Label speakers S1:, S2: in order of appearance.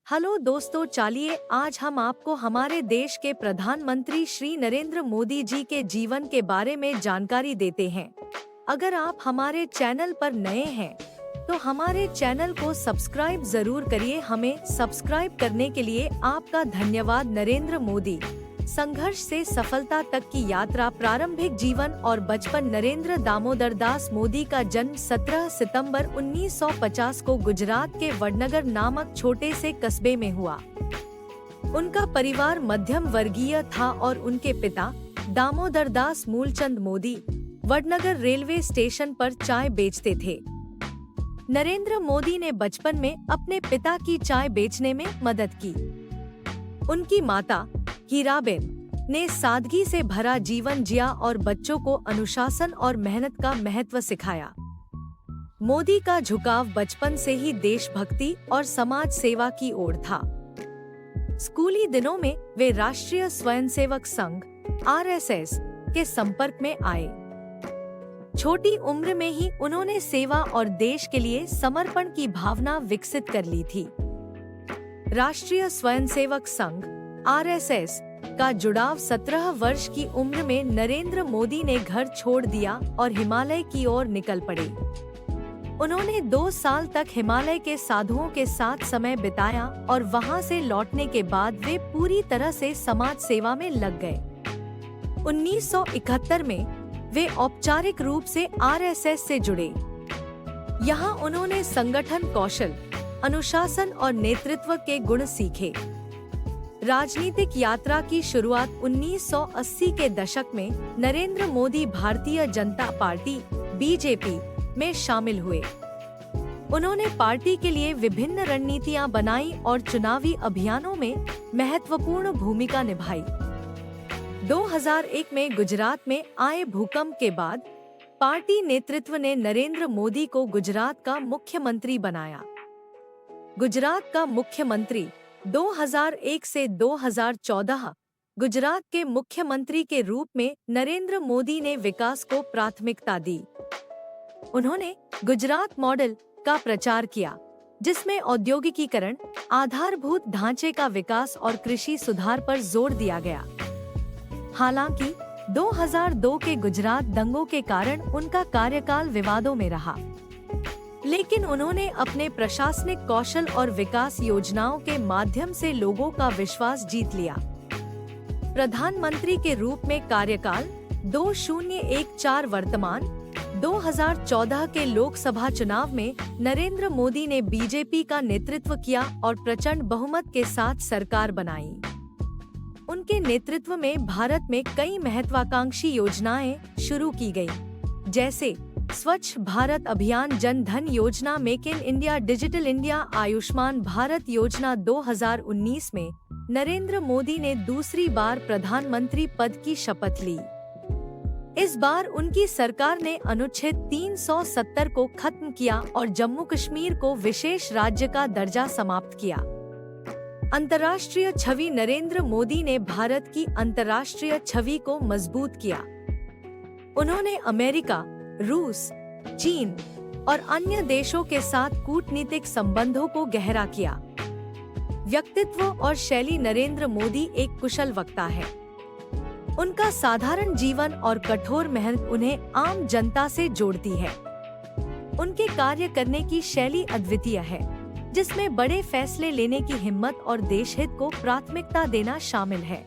S1: Hello दोस्तों, चलिए आज हम आपको हमारे देश के प्रधानमंत्री श्री नरेंद्र मोदी जी के जीवन के बारे में जानकारी देते हैं। अगर आप हमारे चैनल पर नए हैं तो हमारे चैनल को सब्सक्राइब जरूर करिए। हमें सब्सक्राइब करने के लिए आपका धन्यवाद। नरेंद्र मोदी संघर्ष से सफलता तक की यात्रा। प्रारंभिक जीवन और बचपन। नरेंद्र दामोदर दास मोदी का जन्म 17 सितंबर 1950 को गुजरात के वडनगर नामक छोटे से कस्बे में हुआ। उनका परिवार मध्यम वर्गीय था और उनके पिता दामोदर दास मूलचंद मोदी वडनगर रेलवे स्टेशन पर चाय बेचते थे। नरेंद्र मोदी ने बचपन में अपने पिता की चाय बेचने में मदद की। उनकी माता हीराबेन ने सादगी से भरा जीवन जिया और बच्चों को अनुशासन और मेहनत का महत्व सिखाया। मोदी का झुकाव बचपन से ही देशभक्ति और समाज सेवा की ओर था। स्कूली दिनों में वे राष्ट्रीय स्वयंसेवक संघ (आरएसएस) के संपर्क में आए। छोटी उम्र में ही उन्होंने सेवा और देश के लिए समर्पण की भावना विकसित कर ली थी। राष्ट्रीय स्वयंसेवक संघ (आरएसएस) का जुड़ाव 17 वर्ष की उम्र में नरेंद्र मोदी ने घर छोड़ दिया और हिमालय की ओर निकल पड़े। उन्होंने 2 साल तक हिमालय के साधुओं के साथ समय बिताया और वहां से लौटने के बाद वे पूरी तरह से समाज सेवा में लग गए। 1971 में वे औपचारिक रूप से आरएसएस से जुड़े। यहाँ उन्होंने संगठन कौशल, अनुशासन और नेतृत्व के गुण सीखे। राजनीतिक यात्रा की शुरुआत 1980 के दशक में नरेंद्र मोदी भारतीय जनता पार्टी (बीजेपी) में शामिल हुए। उन्होंने पार्टी के लिए विभिन्न रणनीतियां बनाई और चुनावी अभियानों में महत्वपूर्ण भूमिका निभाई। 2001 में गुजरात में आए भूकंप के बाद पार्टी नेतृत्व ने नरेंद्र मोदी को गुजरात का मुख्यमंत्री बनाया। गुजरात का मुख्यमंत्री 2001 से 2014 गुजरात के मुख्यमंत्री के रूप में नरेंद्र मोदी ने विकास को प्राथमिकता दी। उन्होंने गुजरात मॉडल का प्रचार किया, जिसमें औद्योगिकीकरण, आधारभूत ढांचे का विकास और कृषि सुधार पर जोर दिया गया। हालांकि 2002 के गुजरात दंगों के कारण उनका कार्यकाल विवादों में रहा, लेकिन उन्होंने अपने प्रशासनिक कौशल और विकास योजनाओं के माध्यम से लोगों का विश्वास जीत लिया। प्रधानमंत्री के रूप में कार्यकाल 2014 वर्तमान 2014 के लोकसभा चुनाव में नरेंद्र मोदी ने बीजेपी का नेतृत्व किया और प्रचंड बहुमत के साथ सरकार बनाई। उनके नेतृत्व में भारत में कई महत्वाकांक्षी योजनाएं शुरू की गयी, जैसे स्वच्छ भारत अभियान, जन धन योजना, make in India, digital India, Ayushman Bharat योजना। 2019 में नरेंद्र मोदी ने दूसरी बार प्रधानमंत्री पद की शपथ ली। इस बार उनकी सरकार ने अनुच्छेद 370 को खत्म किया और जम्मू कश्मीर को विशेष राज्य का दर्जा समाप्त किया। अंतर्राष्ट्रीय छवि। नरेंद्र मोदी ने भारत की अंतर्राष्ट्रीय छवि को मजबूत किया। उन्होंने अमेरिका, रूस, चीन और अन्य देशों के साथ कूटनीतिक संबंधों को गहरा किया। व्यक्तित्व और शैली। नरेंद्र मोदी एक कुशल वक्ता है। उनका साधारण जीवन और कठोर मेहनत उन्हें आम जनता से जोड़ती है। उनके कार्य करने की शैली अद्वितीय है, जिसमें बड़े फैसले लेने की हिम्मत और देशहित को प्राथमिकता देना शामिल है।